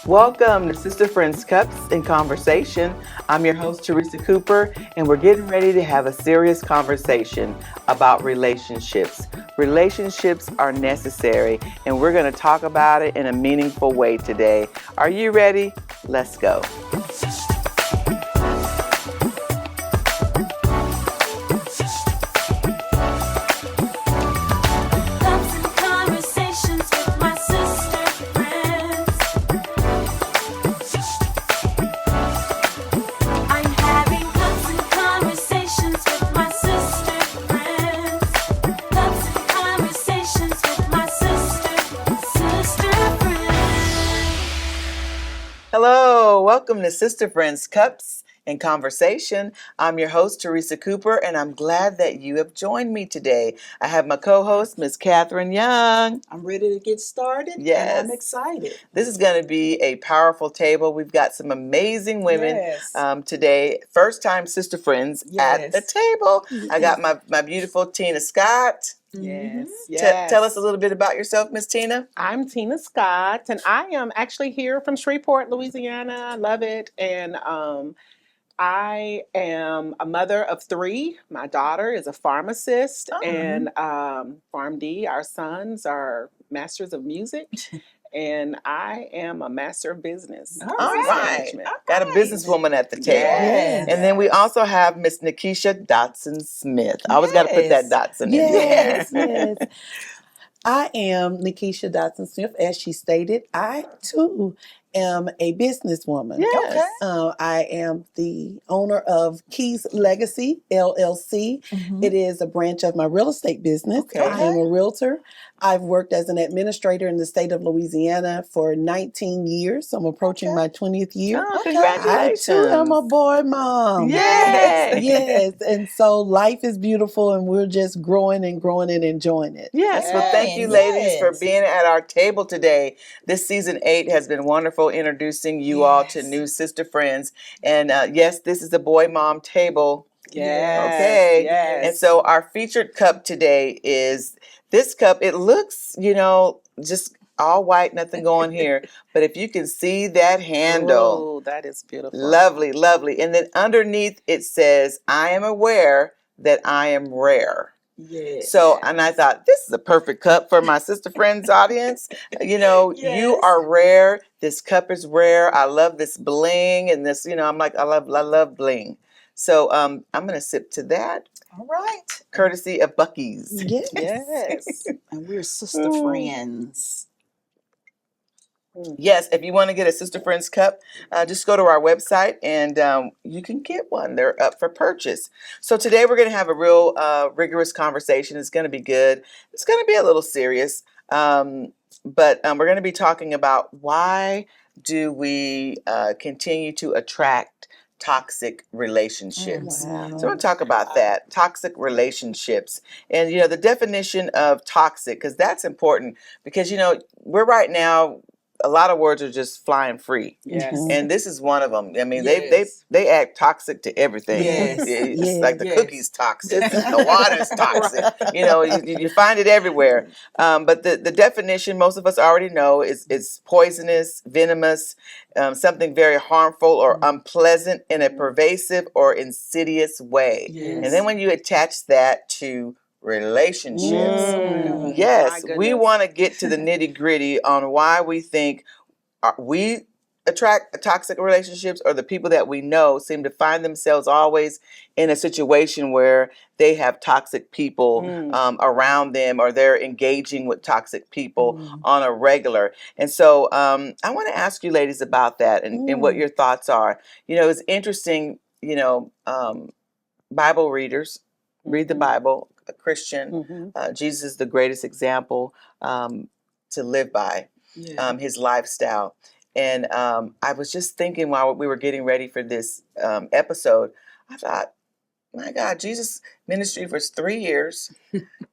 Welcome to Sister Friends Cups in Conversation. I'm your host, Teresa Cooper, and we're getting ready to have a serious conversation about relationships. Relationships are necessary, and we're going to talk about it in a meaningful way today. Are you ready? Let's go. Hello, welcome to Sister Friends Cups in Conversation. I'm your host, Teresa Cooper, and I'm glad that you have joined me today. I have my co-host, Miss Catherine Young. I'm ready to get started. Yes. And I'm excited. This is going to be a powerful table. We've got some amazing women today. First time Sister Friends at the table. I got my beautiful Tina Scott. Yes. Tell us a little bit about yourself, Miss Tina. I'm Tina Scott, and I am actually here from Shreveport, Louisiana. I love it. And I am a mother of three. My daughter is a pharmacist, and PharmD, our sons are masters of music. And I am a master of business. All right. Got a businesswoman at the table. Yes. And then we also have Miss Nikisha Dotson-Smith. I always got to put that Dotson in there. Yes. I am Nikisha Dotson-Smith. As she stated, I too am a businesswoman. Yes. I am the owner of Keys Legacy, LLC. It is a branch of my real estate business. Okay. I am a realtor. I've worked as an administrator in the state of Louisiana for 19 years. So I'm approaching my 20th year. Oh, congratulations. I too am a boy mom. Yes. Yes. And so life is beautiful and we're just growing and enjoying it. Yes. Well, thank you, ladies, for being at our table today. This season 8 has been wonderful introducing you all to new Sister Friends. And yes, this is a boy mom table. Yes. Okay. Yes. And so our featured cup today is this cup. It looks, just all white, nothing going here. But if you can see that handle. Oh, that is beautiful. Lovely, lovely. And then underneath it says, I am aware that I am rare. Yes. So, and I thought, this is a perfect cup for my Sister Friends audience. You are rare. This cup is rare. I love this bling and this, I'm like, I love bling. So I'm going to sip to that. All right. Courtesy of Buc-ee's. Yes. Yes. And we're Sister Friends. Yes, if you want to get a Sister Friends cup, just go to our website and you can get one. They're up for purchase. So today we're going to have a real rigorous conversation. It's going to be good. It's going to be a little serious, but we're going to be talking about why do we continue to attract toxic relationships. Wow. So I want to talk about that, toxic relationships. And, the definition of toxic, because that's important because, we're right now, a lot of words are just flying free. Yes. And this is one of them. I mean, Yes. they act toxic to everything. Yes. It's like the Yes. cookie's toxic, the water's toxic. You find it everywhere. But the definition, most of us already know, is poisonous, venomous, something very harmful or unpleasant in a pervasive or insidious way. Yes. And then when you attach that to relationships. My Yes, goodness. we want to get to the nitty gritty on why we think we attract toxic relationships, or the people that we know seem to find themselves always in a situation where they have toxic people around them, or they're engaging with toxic people on a regular. And so I want to ask you ladies about that and what your thoughts are. It's interesting, Bible readers read the Bible. A Christian, Jesus is the greatest example to live by, his lifestyle. And I was just thinking while we were getting ready for this episode, I thought, my God, Jesus ministry for 3 years,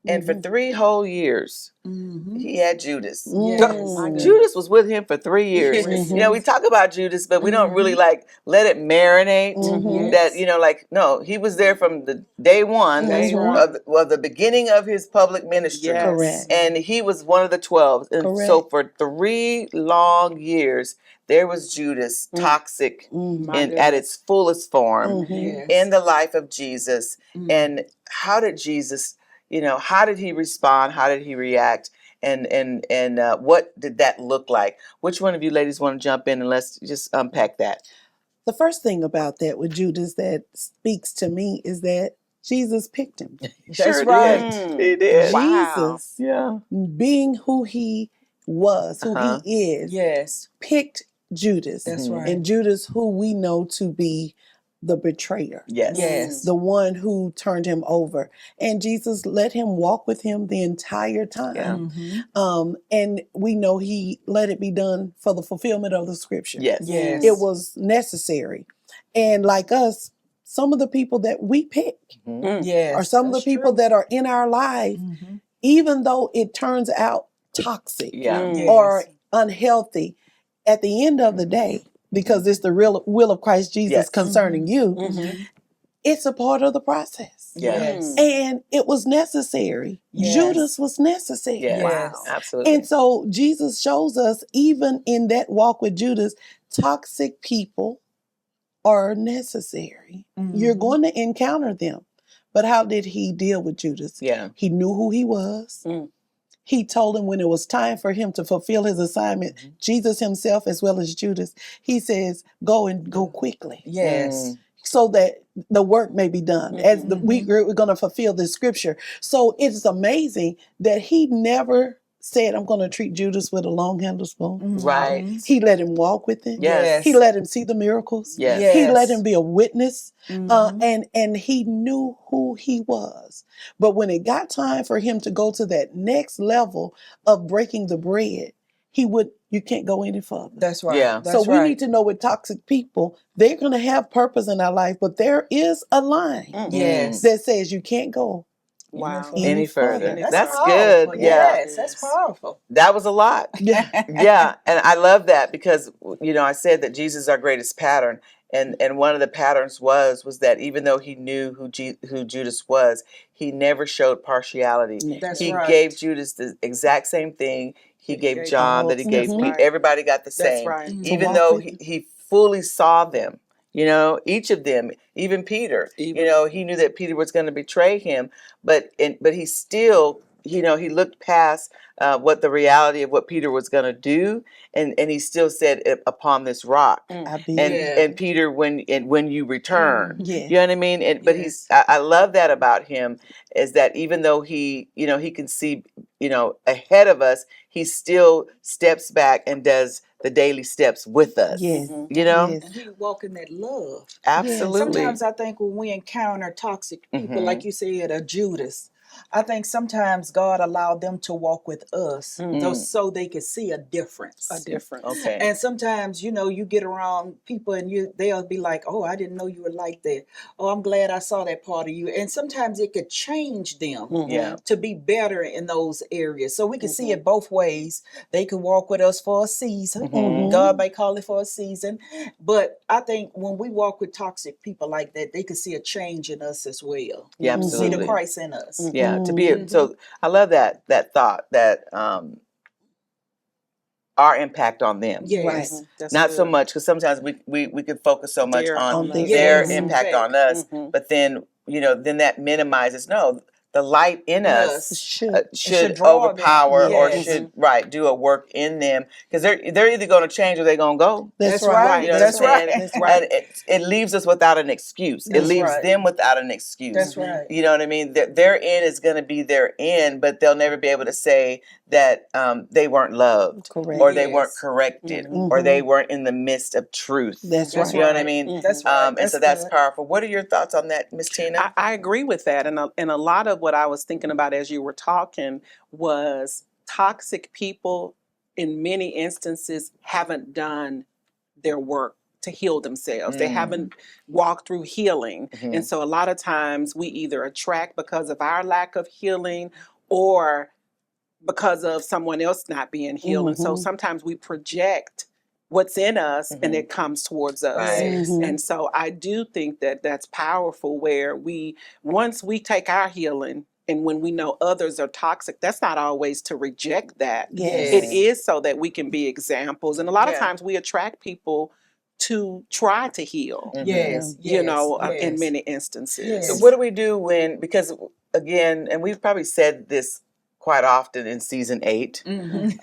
and for 3 whole years, he had Judas. Yes. My goodness. Judas was with him for 3 years. Yes. You know, we talk about Judas, but we don't really like let it marinate. That, you know, like, no, he was there from the day one Day one. of the beginning of his public ministry. Yes. Correct. And he was one of the 12. And so Correct. for 3 long years, there was Judas, toxic My at its fullest form Yes. in the life of Jesus. And how did Jesus, you know, how did he respond? How did he react? And what did that look like? Which one of you ladies want to jump in and let's just unpack that? The first thing about that with Judas that speaks to me is that Jesus picked him. Sure right. did. He did. Wow. Jesus, Yeah. being who he was, who Uh-huh. he is, Yes. picked Judas. That's right. And Judas, who we know to be the betrayer, Yes. Yes. the one who turned him over. And Jesus let him walk with him the entire time. Yeah. And we know he let it be done for the fulfillment of the scripture. Yes. Yes. It was necessary. And like us, some of the people that we pick Yes. are some of the That's people true. that are in our life, even though it turns out toxic Yeah. Yes. or unhealthy, at the end of the day, because it's the real will of Christ Jesus Yes. concerning you, it's a part of the process. Yes. And it was necessary. Yes. Judas was necessary. Yes. Yes. Absolutely. And so Jesus shows us, even in that walk with Judas, toxic people are necessary. You're going to encounter them. But how did he deal with Judas? Yeah. He knew who he was. He told him when it was time for him to fulfill his assignment, Jesus himself as well as Judas, he says, go and go quickly. Yes. So that the work may be done. As we're going to fulfill this scripture. So it's amazing that he never said, I'm going to treat Judas with a long-handled spoon. Right. He let him walk with him. Yes. He let him see the miracles. Yes. He let him be a witness. And he knew who he was. But when it got time for him to go to that next level of breaking the bread, you can't go any further. That's right. Yeah. That's So we right. need to know with toxic people, they're going to have purpose in our life, but there is a line Yes. that says you can't go Wow. Any further. That's That's powerful. good. Yeah. Yes. That's powerful. That was a lot. Yeah. Yeah. And I love that because, you know, I said that Jesus is our greatest pattern. And one of the patterns was that even though he knew who Judas was, he never showed partiality. That's He right. gave Judas the exact same thing he gave John, that he gave That's Pete. right. Everybody got the That's same. right. Even walk though with him. he fully saw them, you know, each of them, even Peter, you know, he knew that Peter was going to betray him, but he still, you know, he looked past what the reality of what Peter was going to do, and he still said, upon this rock. I be. And Peter, when you return, Yes. you know what I mean. But I love that about him, is that even though he, you know, he can see, you know, ahead of us, he still steps back and does the daily steps with us. Yes. You know, Yes. And he walk in that love. absolutely. Sometimes I think when we encounter toxic people, like you said, a Judas, I think sometimes God allowed them to walk with us so they could see a difference. A difference. Okay. And sometimes, you know, you get around people and they'll be like, oh, I didn't know you were like that. Oh, I'm glad I saw that part of you. And sometimes it could change them Yeah. to be better in those areas. So we can see it both ways. They can walk with us for a season. God may call it for a season. But I think when we walk with toxic people like that, they can see a change in us as well. Yeah, See absolutely. the Christ in us. Yeah, to be so I love that thought that our impact on them. Yes. That's Not so good. much, because sometimes we can focus so much Their on others. their Yes. impact on us, Mhm. but then, you know, then that minimizes. No, the light in us Should. should draw them. overpower or Yes. should do a work in them, because they're either going to change or they're going to go. That's That's right. right. You know That's what I'm saying? right. That's right. And it leaves us without an excuse. It That's leaves right. them without an excuse. That's right. You know what I mean? Their end is going to be their end, but they'll never be able to say that they weren't loved, Correct. or they weren't Yes. corrected, or they weren't in the midst of truth. That's That's right. You know what I right. mean? That's right. And so that's good. powerful. What are your thoughts on that, Miss Tina? I agree with that. And a lot of what I was thinking about as you were talking was toxic people in many instances haven't done their work to heal themselves. They haven't walked through healing. And so a lot of times we either attract because of our lack of healing or because of someone else not being healed. And so sometimes we project what's in us and it comes towards us. Right. And so I do think that that's powerful, where once we take our healing, and when we know others are toxic, that's not always to reject that. Yes. It is so that we can be examples. And a lot of Yeah. times we attract people to try to heal, Yes. you know, in yes. many instances. Yes. So what do we do because again, and we've probably said this quite often in season 8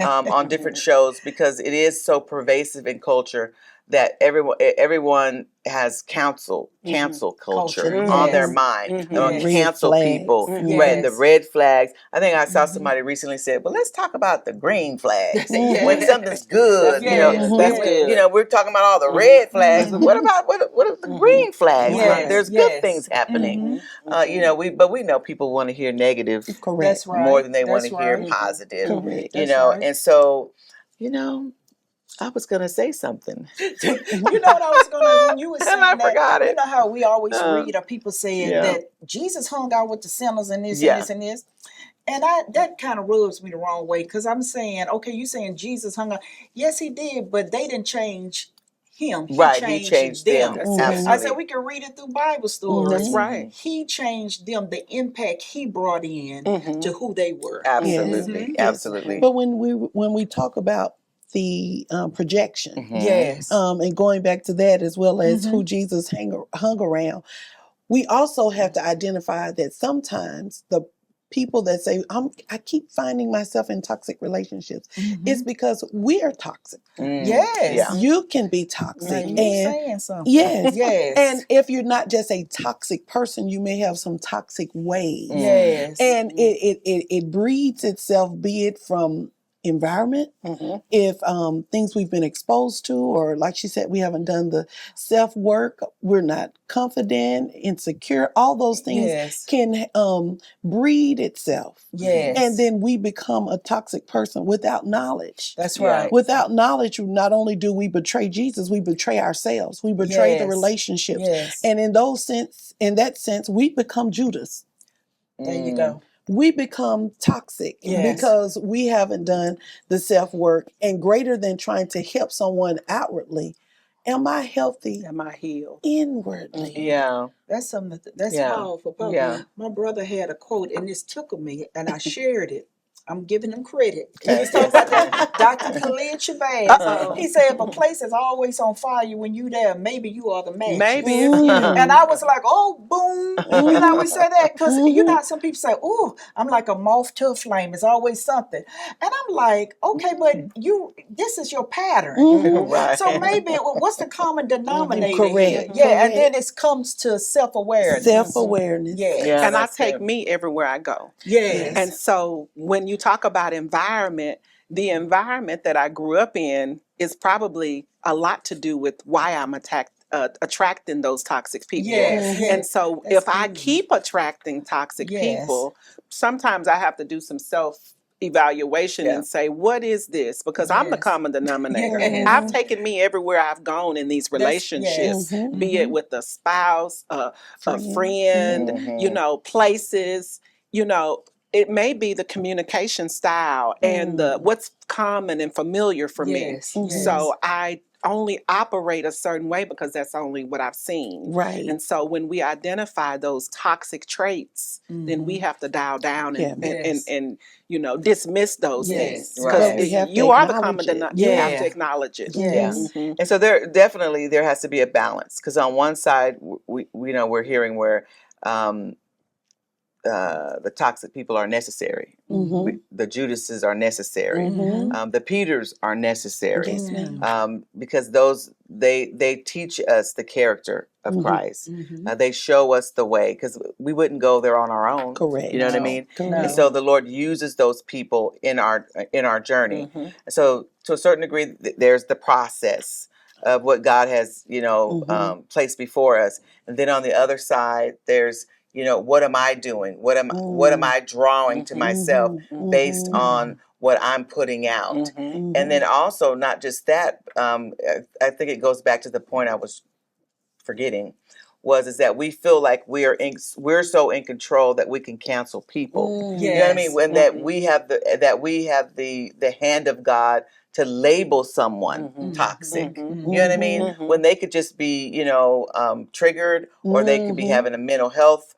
on different shows, because it is so pervasive in culture that everyone has cancel culture on their mind. They want to Red cancel people. flags. Right, the Yes. red flags. I think I saw somebody recently said, "Well, let's talk about the green flags Yes. when something's good." Yes. That's good. You know, we're talking about all the red flags, but what about what are the green flags? Yes. There's good things happening. You know, we know people want to hear negative Correct. That's right. more than they want to That's hear right. positive. Correct. You That's know, right. and so, you know, I was gonna say something. You know what I was gonna, when you were saying I that, forgot it. you know how we always read or people saying yeah. that Jesus hung out with the sinners and this Yeah. and this and this. And that kind of rubs me the wrong way, because I'm saying, okay, you saying Jesus hung out. Yes, he did, but they didn't change him. He changed them. Absolutely. I said we can read it through Bible stories. That's right. He changed them, the impact he brought in to who they were. Absolutely. Yes. Absolutely. But when we talk about the projection, Yes. and going back to that, as well as who Jesus hung around, we also have to identify that sometimes the people that say, I keep finding myself in toxic relationships, it's because we are toxic. Yes. Yeah. You can be toxic. Now you And saying something. yes. Yes. And if you're not just a toxic person, you may have some toxic ways. Yes. And it breeds itself, be it from environment, if things we've been exposed to, or like she said, we haven't done the self-work, we're not confident, insecure, all those things can breed itself. Yes. And then we become a toxic person without knowledge. That's Yeah. right. Without knowledge, not only do we betray Jesus, we betray ourselves. We betray the relationships. Yes. And in that sense, we become Judas. There you go. We become toxic because we haven't done the self-work. And greater than trying to help someone outwardly, am I healthy? Am I healed? Inwardly. Yeah. That's something that's Yeah. powerful. Yeah. My brother had a quote, and this tickled me, and I shared it. I'm giving him credit. He Okay. was talking about that Dr. Khalid Shabazz. He said, if a place is always on fire when you there, maybe you are the match. Maybe it's you. And I was like, oh, boom. You know, we say that because, you know, some people say, oh, I'm like a moth to a flame. It's always something. And I'm like, okay, but this is your pattern. Right. So maybe, what's the common denominator Correct. here? Yeah, and Correct. then it comes to self-awareness. Self-awareness. Yeah. Yeah, And I that's take good. me everywhere I go. Yes. And so when you talk about environment, the environment that I grew up in is probably a lot to do with why I'm attracting those toxic people. Yes. And so That's if I good. keep attracting toxic Yes. people, sometimes I have to do some self-evaluation and say, what is this? Because I'm the Yes. common denominator. Yes. I've taken me everywhere I've gone in these relationships, be it with a spouse, a friend, you know, places, you know. It may be the communication style and the what's common and familiar for me. So I only operate a certain way because that's only what I've seen. Right. And so when we identify those toxic traits, then we have to dial down and you know, dismiss those things. Because Right. you are the common denominator. You have to acknowledge it. Yes. And so there has to be a balance, because on one side we know we're hearing where the toxic people are necessary. The Judases are necessary. The Peters are necessary. Yes, ma'am. Because those they teach us the character of Christ. They show us the way, because we wouldn't go there on our own. Correct. You know what I mean? Correct. And so the Lord uses those people in our journey. So to a certain degree, there's the process of what God has, you know, placed before us, and then on the other side, there's, you know, what am I doing? What am I drawing to myself based on what I'm putting out. And then also, not just that, I think it goes back to the point I was forgetting, is that we feel like we're so in control that we can cancel people. You know what I mean? When that we have the hand of God to label someone toxic. You know what I mean? When they could just be, triggered, or they could be having a mental health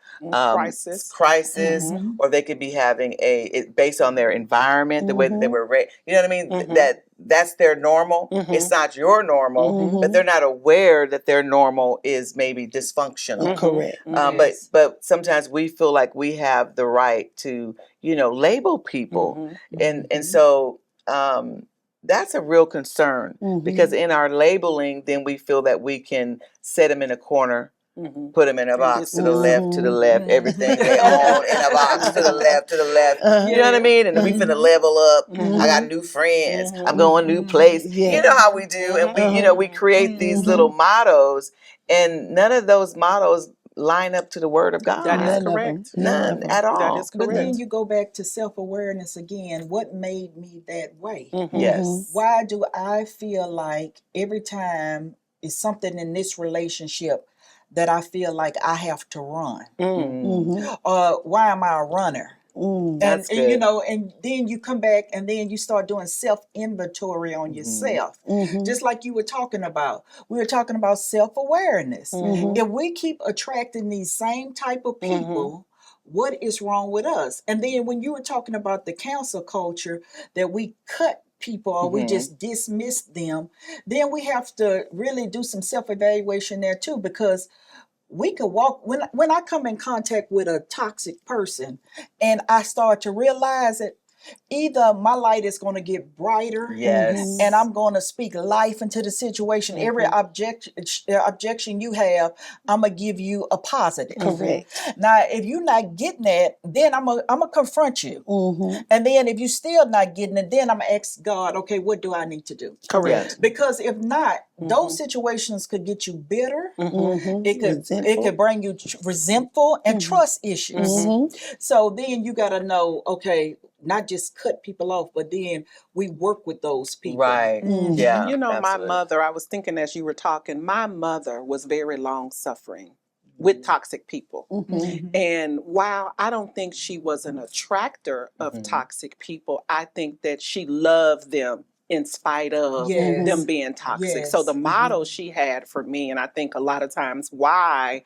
crisis, or they could be having based on their environment, the way that they were raised. You know what I mean? That's their normal. It's not your normal, but they're not aware that their normal is maybe dysfunctional. Correct. But sometimes we feel like we have the right to, label people, and so that's a real concern, because in our labeling, then we feel that we can set them in a corner. Put them in a box to the left, everything they own in a box to the left. You know what I mean? And then we finna level up. I got new friends. I'm going new place. You know how we do. And we create these little mottos, and none of those mottos line up to the word of God. That is correct. None at all. That is But correct. then you go back to self-awareness again. What made me that way? Yes. Why do I feel like every time it's something in this relationship that I feel like I have to run? Why am I a runner? That's And and then you come back and then you start doing self-inventory on yourself. Just like you were talking about. We were talking about self-awareness. If we keep attracting these same type of people, what is wrong with us? And then when you were talking about the cancel culture, that we cut people or we just dismiss them, then we have to really do some self-evaluation there too, because we could walk when I come in contact with a toxic person and I start to realize it, either my light is going to get brighter, and I'm going to speak life into the situation. Every objection you have, I'm going to give you a positive. Correct. Now, if you're not getting that, then I'm going to confront you. And then if you're still not getting it, then I'm going to ask God, okay, what do I need to do? Correct. Because if not, those situations could get you bitter. It could bring you resentful and trust issues. So then you got to know, okay, not just cut people off, but then we work with those people. Right. Yeah. My mother, I was thinking as you were talking, my mother was very long suffering with toxic people. And while I don't think she was an attractor of toxic people, I think that she loved them in spite of them being toxic. So the motto she had for me, and I think a lot of times why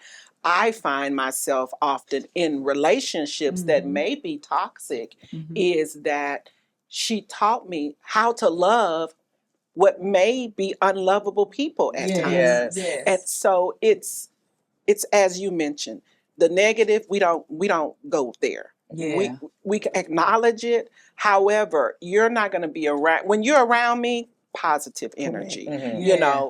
I find myself often in relationships that may be toxic, is that she taught me how to love what may be unlovable people at times. And so it's as you mentioned, the negative, we don't go there. We can acknowledge it. However, you're not going to be around when you're around me. Positive energy.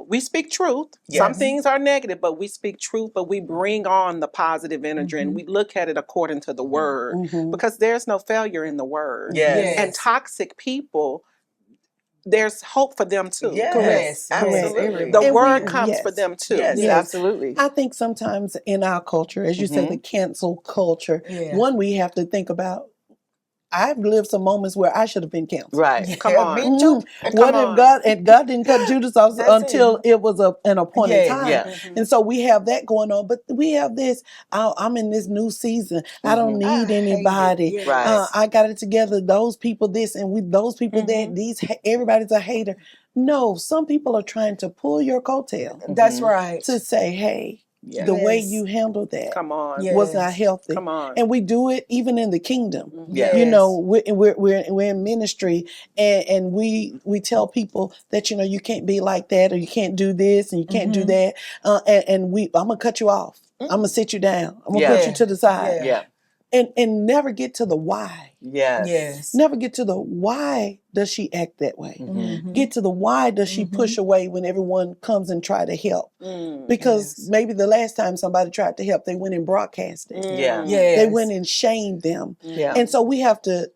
We speak truth. Some things are negative, but we speak truth, but we bring on the positive energy and we look at it according to the word, because there's no failure in the word. And toxic people, there's hope for them too. Yes, absolutely. The word comes for them too. Yes, absolutely. I think sometimes in our culture, as you said, the cancel culture, one, we have to think about, I've lived some moments where I should have been canceled. Right. Come on. Me too. What if God didn't cut Judas off until it was an appointed time. And so we have that going on, but we have this, I'm in this new season. I don't need anybody. Right. I got it together. Those people this and those people that, everybody's a hater. No, some people are trying to pull your coattail. That's right. To say, hey, the way you handled that was not healthy. Come on. And we do it even in the kingdom. Yes. We're in ministry and we tell people that, you can't be like that, or you can't do this and you can't do that. I'm going to cut you off. I'm going to sit you down. I'm going to put you to the side. And never get to the why. Yes. Never get to the why does she act that way. Get to the why does she push away when everyone comes and try to help. Because maybe the last time somebody tried to help, they went and broadcasted. They went and shamed them. And so we have to,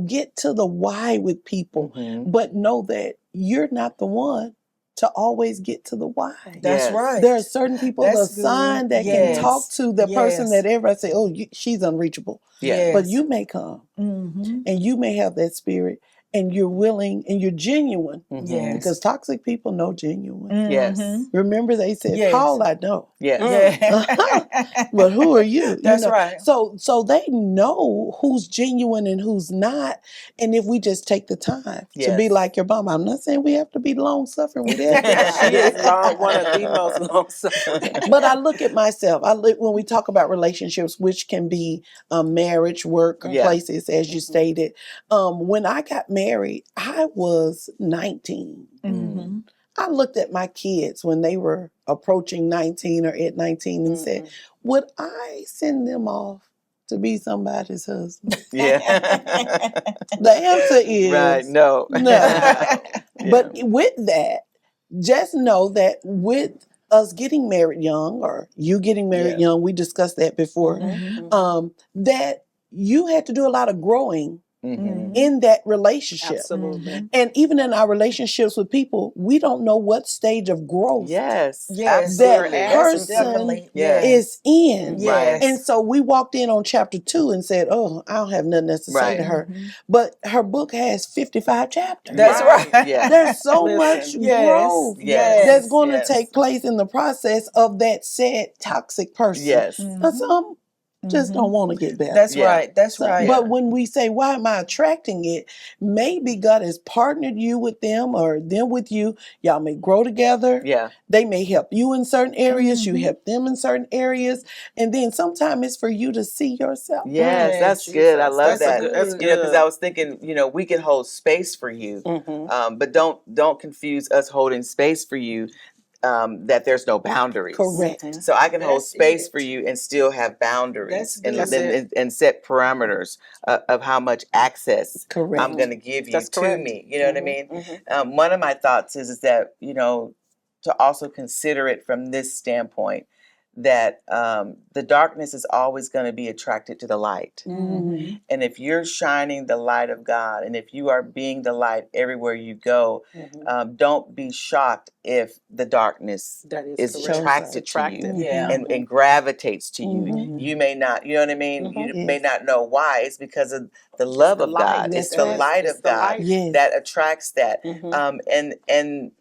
get to the why with people, but know that you're not the one to always get to the why. That's right. There are certain people assigned that can talk to the person that everybody say, oh, she's unreachable. But you may come and you may have that spirit and you're willing and you're genuine. Yes. Because toxic people know genuine. Yes. Remember they said, Yes. Paul, I know. Yes. Yeah. But who are you? That's right. So they know who's genuine and who's not. And if we just take the time to be Yes. like your mom, I'm not saying we have to be long suffering with everybody. She is one of the most long suffering. But I look at myself. When we talk about relationships, which can be marriage, work, Yeah. places, as you stated. When I got married, I was 19. I looked at my kids when they were approaching 19 or at 19 and said, would I send them off to be somebody's husband? Yeah. The answer is Right. No. no. Yeah. But with that, just know that with us getting married young, or you getting married Yeah. young, we discussed that before, that you had to do a lot of growing in that relationship. Absolutely. And even in our relationships with people, we don't know what stage of growth Yes. Yes. that Absolutely. person Definitely. Yes. is in. Yes. And so we walked in on chapter 2 and said, oh, I don't have nothing else to say to Right. her. But her book has 55 chapters. That's right. Yeah. There's so Listen. much Yes. growth Yes. that's going Yes. to take place in the process of that said toxic person. Yes. But some just don't want to get better. That's Yeah. right. That's So- right. But when we say, why am I attracting it? Maybe God has partnered you with them or them with you. Y'all may grow together. Yeah. They may help you in certain areas. You help them in certain areas. And then sometimes it's for you to see yourself. Yes, that's Jesus. good. I love That's that. That's You know, because good. I was thinking, we can hold space for you, but don't confuse us holding space for you. That there's no boundaries. Correct. So I can hold That's space it. for you and still have boundaries That's and, good. That's it. and set parameters of how much access Correct. I'm going to give you That's to correct. me. You know what I mean? One of my thoughts is that, to also consider it from this standpoint, that the darkness is always going to be attracted to the light. And if you're shining the light of God, and if you are being the light everywhere you go, don't be shocked if the darkness That is correct. attracted to you Yeah. and gravitates to you. You may not, you know what I mean? You may Yes. not know why. It's because of the love the of light. God. It's That's the right. light It's of the God light. Yes. that attracts that.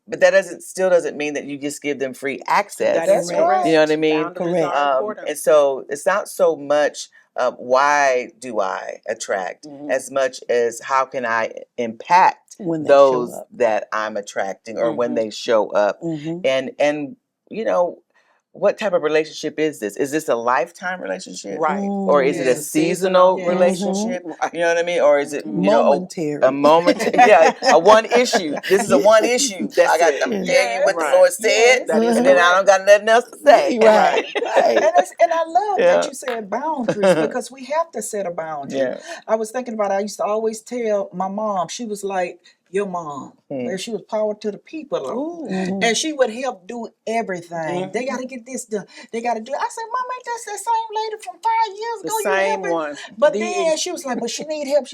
But that still doesn't mean that you just give them free access. That That's is correct. You know what I mean? Boundaries Correct. are important. And so it's not so much why do I attract as much as how can I impact When they those show up. that I'm attracting or when they show up. And what type of relationship is this? Is this a lifetime relationship? Right. Or is it a Yes. seasonal Yes. relationship? Right. You know what I mean? Or is it Momentary. a moment? Yeah, a one issue. This is a one issue. That's I'm it. telling Yes. you what the Right. Lord said, Yes. That is and then I don't got nothing else to say. Right. And I love Yeah. that you said boundaries because we have to set a boundary. Yeah. I was thinking about, I used to always tell my mom, she was like your mom, where she was power to the people. And she would help do everything. They got to get this done. They got to do it. I said, Mom, ain't that same lady from 5 years ago? The You same helping?" one. But then she was like, but she need help.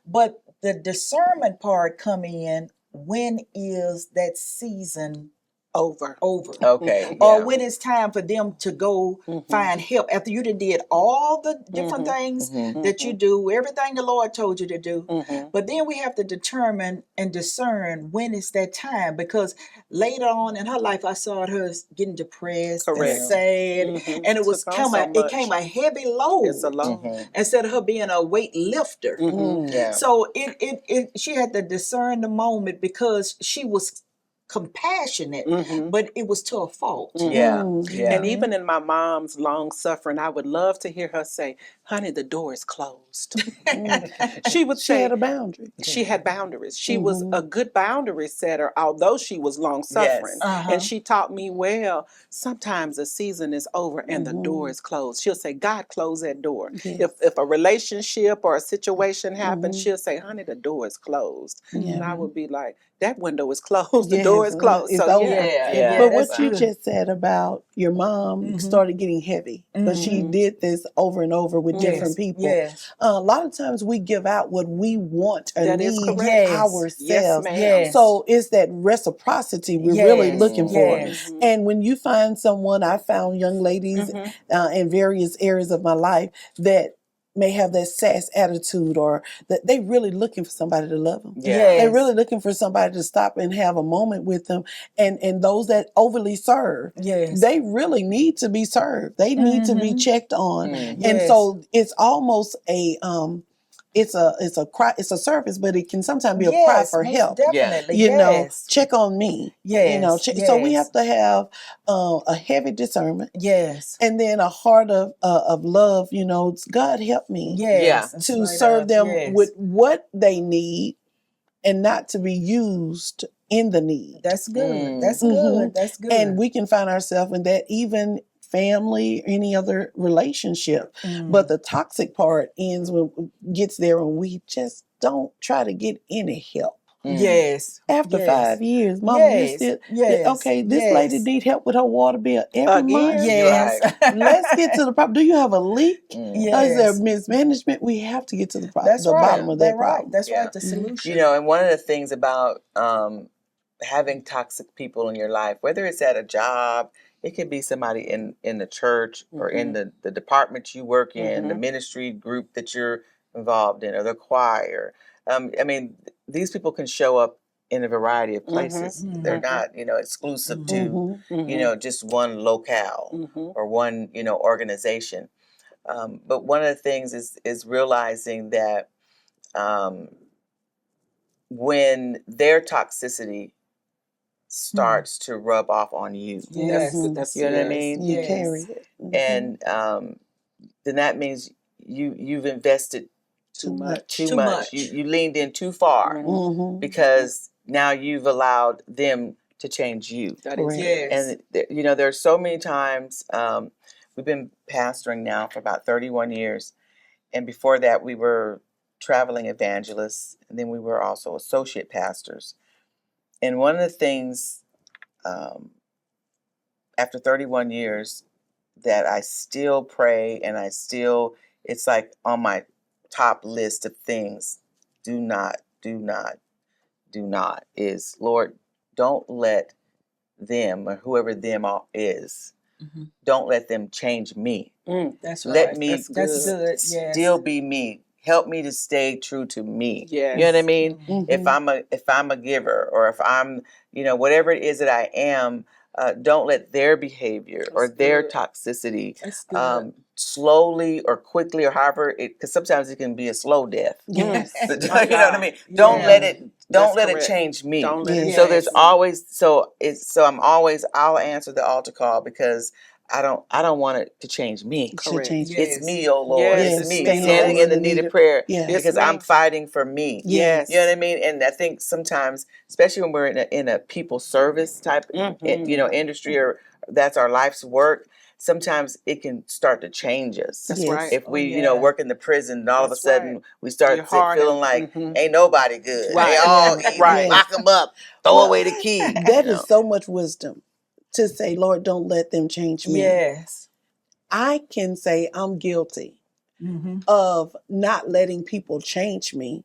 But the discernment part come in, when is that season Over. Okay. or Yeah. when it's time for them to go find help after you did all the different things that you do, everything the Lord told you to do. But then we have to determine and discern when it's that time, because later on in her life I saw her getting depressed and Correct. sad, and it was Took on so it much. came a heavy load. It's a load. Instead of her being a weight lifter. Yeah. So she had to discern the moment, because she was compassionate, but it was to a fault. Yeah. Yeah. And even in my mom's long suffering, I would love to hear her say, honey, the door is closed. She would She say, had a boundary. she had boundaries. She was a good boundary setter, although she was long suffering. Yes. And she taught me, well, sometimes a season is over and the door is closed. She'll say, God, close that door. Yes. If a relationship or a situation happens, she'll say, honey, the door is closed. And I would be like, that window is closed. The door is closed. It's So over. Yeah. But that's what you good. just said about your mom started getting heavy, but she did this over and over with different people. Yes. A lot of times we give out what we want or That is need correct. ourselves. Yes, ma'am. Yes. So it's that reciprocity we're really looking for. Yes. And when you find someone, I found young ladies in various areas of my life that may have that sass attitude, or that they really looking for somebody to love them. Yeah. They're really looking for somebody to stop and have a moment with them. And those that overly serve, Yes. they really need to be served. They need to be checked on. And Yes. so it's almost a it's a cry, it's a service, but it can sometimes be a cry Yes, for most help. definitely. You know, Yes. check on me. Yes. You know, so we Yes. have to have a heavy discernment, Yes. and then a heart of love. You know, God help me Yes. Yeah. to Straight serve up, them yes. with what they need, and not to be used in the need. That's good. Mm. That's Mhm. good. That's good. And we can find ourselves in that, even family, any other relationship. Mm. But the toxic part gets there when we just don't try to get any help. Yes. After Yes. 5 years, Mom, Yes. this okay, this lady need help with her water bill every month. Again? Yes. Let's get to the problem. Do you have a leak? Yes. Is there mismanagement? We have to get to the That's the right. bottom of that That's right. problem. That's Yeah. right. The solution. You know, and one of the things about having toxic people in your life, whether it's at a job, it could be somebody in the church or in the department you work in, the ministry group that you're involved in, or the choir. I mean, these people can show up in a variety of places. They're not, exclusive to, just one locale or one, organization. But one of the things is realizing that when their toxicity starts to rub off on you, Yes. That's you know what I yes. mean? You Yes. carry it. And then that means you've invested Too much. Too much. You leaned in too far because now you've allowed them to change you. That is Correct. yes. And there's so many times we've been pastoring now for about 31 years, and before that we were traveling evangelists, and then we were also associate pastors. And one of the things after 31 years that I still pray, and it's like on my top list of things, do not is, Lord, don't let them, or whoever them all is, don't let them change me. That's right. Let me That's good. Yes. still be me. Help me to stay true to me. Yes. You know what I mean? If I'm a giver, or if I'm, whatever it is that I am, don't let their behavior or their good. toxicity That's good. slowly or quickly, or however because sometimes it can be a slow death. Yes. You know what I mean? Don't Yeah. let it That's let it correct. change me. Don't let it Yes. So there's change me. always I'll answer the altar call, because I don't want it to change me. It should Correct. change. It's Yes. me, oh Lord. Yes, It's it's me me, standing Lord. in the need of prayer, Yes. It's because me. I'm fighting for me. Yes. You know what I mean? And I think sometimes, especially when we're in a people service type, industry, or that's our life's work, sometimes it can start to change us. That's Yes. right. If we, yeah. work in the prison, and all of a That's sudden right. we start You're hard feeling and- like ain't nobody good. Right. They all Yeah. evil. Right. Lock them up. Throw Well, away the key. That is so much wisdom to say, Lord, don't let them change me. Yes. I can say I'm guilty of not letting people change me,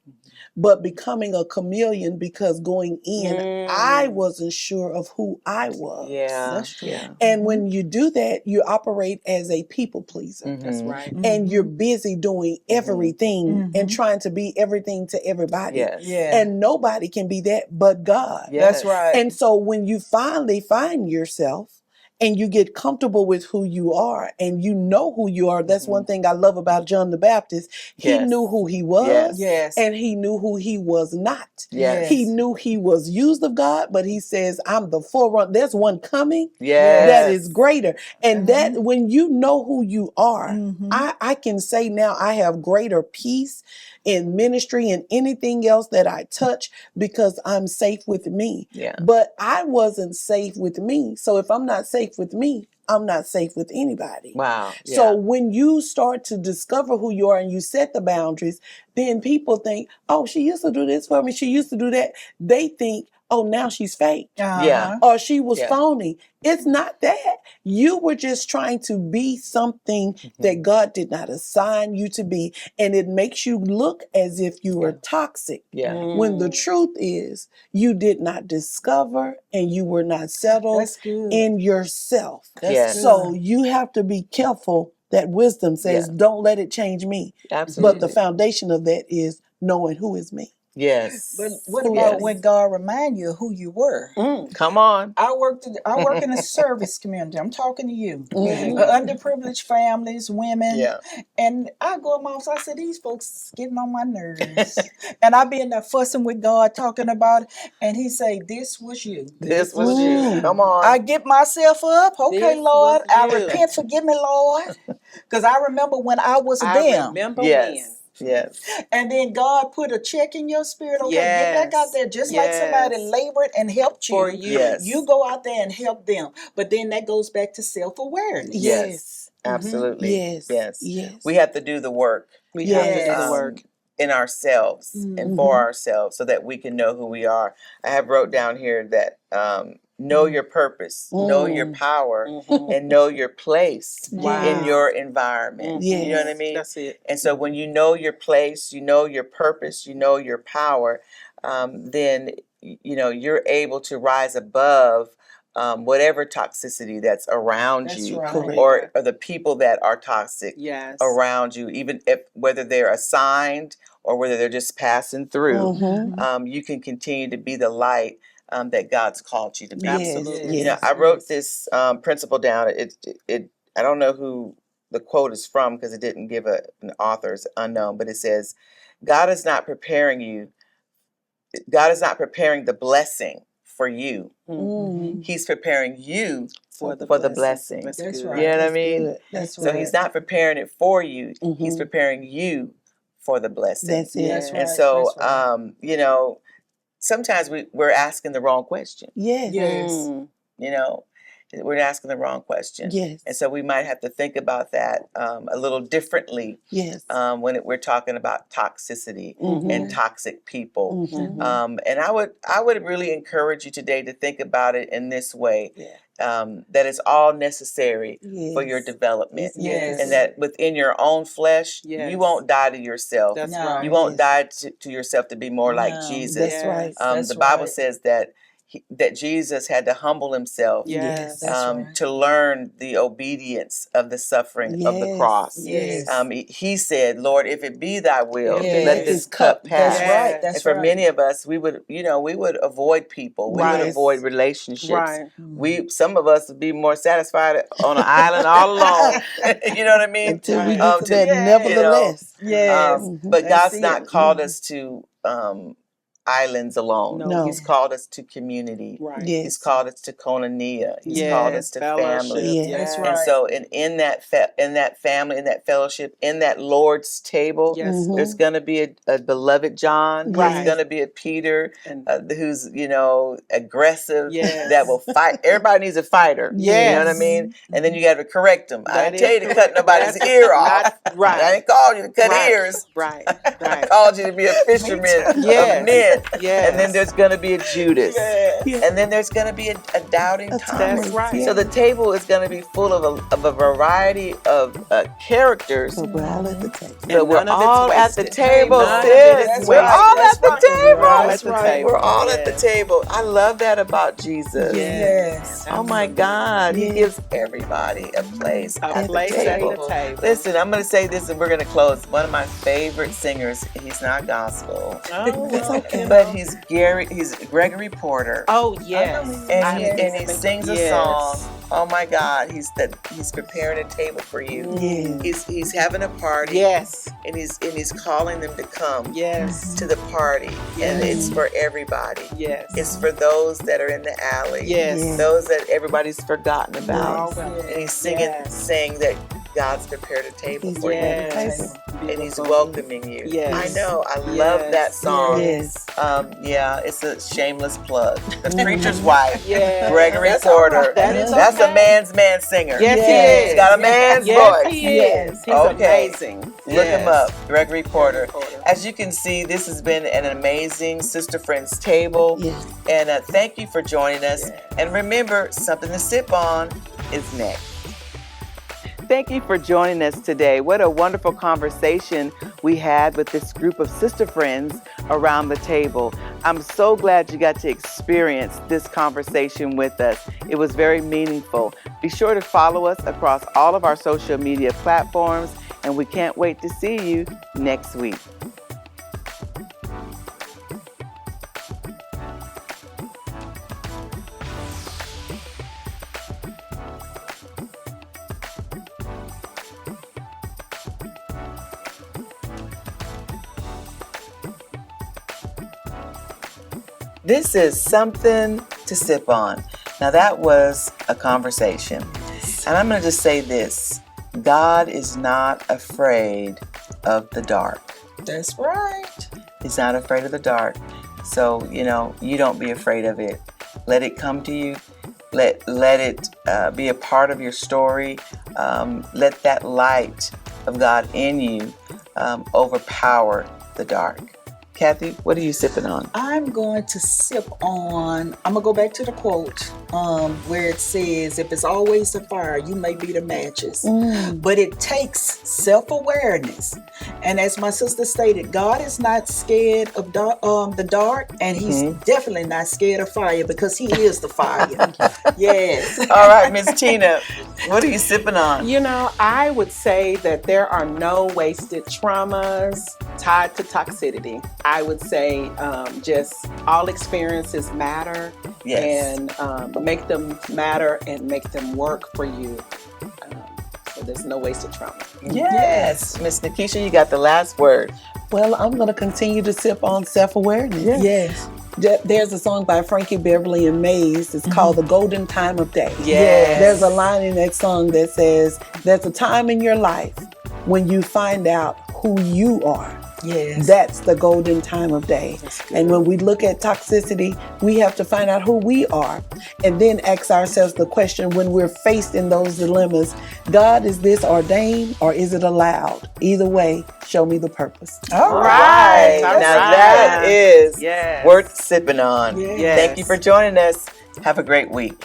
but becoming a chameleon, because going in, I wasn't sure of who I was. Yeah. That's true. Yeah. And when you do that, you operate as a people pleaser. That's right. And you're busy doing everything and trying to be everything to everybody. Yes. Yeah. And nobody can be that but God. Yes. That's right. And so when you finally find yourself and you get comfortable with who you are and you know who you are, that's one thing I love about John the Baptist. He Yes. knew who he was, Yes. and he knew who he was not. Yes. He knew he was used of God, but he says, I'm the forerunner. There's one coming Yes. that is greater. And that when you know who you are, I can say now I have greater peace in ministry and anything else that I touch, because I'm safe with me. Yeah. But I wasn't safe with me. So if I'm not safe with me, I'm not safe with anybody. Wow. So Yeah. when you start to discover who you are and you set the boundaries, then people think, oh, she used to do this for me. She used to do that. They think, oh, now she's fake. Yeah. Or she was Yeah. phony. It's not that. You were just trying to be something that God did not assign you to be. And it makes you look as if you were toxic. Yeah. When the truth is, you did not discover and you were not settled That's good. in yourself. That's Yes. good. So you have to be careful That wisdom says, Yeah. don't let it change me. Absolutely. But the foundation of that is knowing who is me. Yes. But what Who about else? when God remind you of who you were? Come on. I work in a service community. I'm talking to you. Mhm. Underprivileged families, women. Yeah. And I go amongst, I said, these folks getting on my nerves. And I be in there fussing with God, talking about it. And he say, this was you. This was you. Mm. Come on. I get myself up. Okay, This Lord. was I you. repent. Forgive me, Lord. Because I remember when I was I them. remember Yes. Yes. And then God put a check in your spirit. Okay, get back out Yes. there. Just like somebody Yes. labored and helped you. For you. Yes. You go out there and help them. But then that goes back to self-awareness. Yes. Absolutely. Yes. Yes. Yes. We have to do the work We Yes. have to do the Yes. work. in ourselves and for ourselves so that we can know who we are. I have wrote down here that know your purpose, know your power, and know your place Wow. in your environment. Yes. You know what I mean? That's it. And so when you know your place, you know your purpose, you know your power, then you know you're able to rise above whatever toxicity that's around That's you, right. or the people that are toxic Yes. around you, even if whether they're assigned or whether they're just passing through. Mhm. You can continue to be the light that God's called you to be. Yes. Absolutely. You know, I wrote this principle down. It I don't know who the quote is from because it didn't give an author, it's unknown, but it says, God is not preparing you. God is not preparing the blessing for you. Mm. He's preparing you For the for the blessing. blessing. That's That's good. right. You know what I That's mean? good. That's That's So right. he's not preparing it for you. He's Mhm. preparing you for the blessing. That's it. That's right. And so, That's right. you know, sometimes we're asking the wrong question. Yes. Yes. You know, we're asking the wrong question. Yes. And so we might have to think about that a little differently Yes. when we're talking about toxicity and toxic people. Mhm. And I would really encourage you today to think about it in this way. Yeah. That it's all necessary for your Yes. development. Yes. And that within your own flesh, Yes. you won't die to yourself. That's No. right. You won't Yes. die to yourself to be more like No. Jesus. That's right. That's The Bible right. says that that Jesus had to humble himself Yes. That's right. to learn the obedience of the suffering of the Yes. cross. Yes. He said, Lord, if it be thy will, Yes. let this cup pass. That's right. Yes. That's And for right. many of us, we would avoid people. We would Right. avoid relationships. Right. Some of us would be more satisfied on an island all alone. You know what I mean? Until we Right. get to that Yes. nevertheless. Yes. But That's God's not it. called us to islands alone. No. He's called us to community. Right. Yes. He's called us to koinonia. He's Yes. called us to Fellowship. family. Yes. That's Yes. And right. so, in that family, in that fellowship, in that Lord's table, Yes. there's going to be a beloved John. There's Right. going to be a Peter And who's aggressive. Yes. That will fight. Everybody needs a fighter. Yes. You know what I mean? And then you got to correct them. I That didn't tell you is to cut nobody's That's ear off. not right. I ain't called you to cut Right. ears. Right. I Right. called you to be a fisherman of Yes. men. Yes. And then there's going to be a Judas. Yes. Yes. And then there's going to be a doubting A Thomas. That's right. Yes. So the table is going to be full of a variety of characters. But we're all at the table. But we're none of it's all at the wasted. table, None of it sis. is We're all That's at the right. table. We're all That's at the right. table. We're all at the Yes. table. I love that about Jesus. Yes. Oh my Absolutely. God. He Yes. gives everybody a place A at place the at table. the table. Listen, I'm going to say this and we're going to close. One of my favorite singers, he's not gospel, Oh, That's well, okay. but he's Gregory Porter. Oh, yes. And he Yes. sings a Yes. song. Oh my God, he's preparing a table for you. Yes. He's having a party. Yes. And he's calling them to come Yes. to the party. And Yes. it's for everybody. Yes. It's for those that are in the alley. Yes. Yes. Those that everybody's forgotten We're about. all welcome. And he's Yes. saying that God's prepared a table He's for you. prepared a Yes. table. And he's Beautiful. welcoming you. Yes. I know. I love Yes. that song. Yes. Yeah, it's a shameless plug. The preacher's wife, Yes. Gregory That's Porter. all right. That is That's a okay. man's man singer. Yes, Yes. he is. He's got a man's Yes, voice. he Yes. is. He's Okay. amazing. Look him Yes. up, Gregory Porter. Porter. As you can see, this has been an amazing Sister Friends table. Yes. And thank you for joining us. Yes. And remember, something to sip on is next. Thank you for joining us today. What a wonderful conversation we had with this group of sister friends around the table. I'm so glad you got to experience this conversation with us. It was very meaningful. Be sure to follow us across all of our social media platforms, and we can't wait to see you next week. This is something to sip on. Now that was a conversation. And I'm going to just say this. God is not afraid of the dark. That's right. He's not afraid of the dark. So, you don't be afraid of it. Let it come to you. Let it be a part of your story. Let that light of God in you overpower the dark. Kathy, what are you sipping on? I'm going to go back to the quote where it says, if it's always the fire, you may be the matches. But it takes self-awareness. And as my sister stated, God is not scared of the dark, and he's definitely not scared of fire, because he is the fire. Yes. All right, Miss Tina, what are you sipping on? I would say that there are no wasted traumas tied to toxicity. I would say just all experiences matter. Yes. And make them matter and make them work for you. So there's no wasted trauma. Yes. Miss Nikisha, you got the last word. Well, I'm going to continue to sip on self-awareness. Yes. There's a song by Frankie Beverly and Mays. It's called The Golden Time of Day. Yes. There's a line in that song that says, there's a time in your life when you find out who you are. Yes. That's the golden time of day. And when we look at toxicity, we have to find out who we are and then ask ourselves the question when we're faced in those dilemmas, God, is this ordained or is it allowed? Either way, show me the purpose. All right. Now that is worth sipping on. Yes. Thank you for joining us. Have a great week.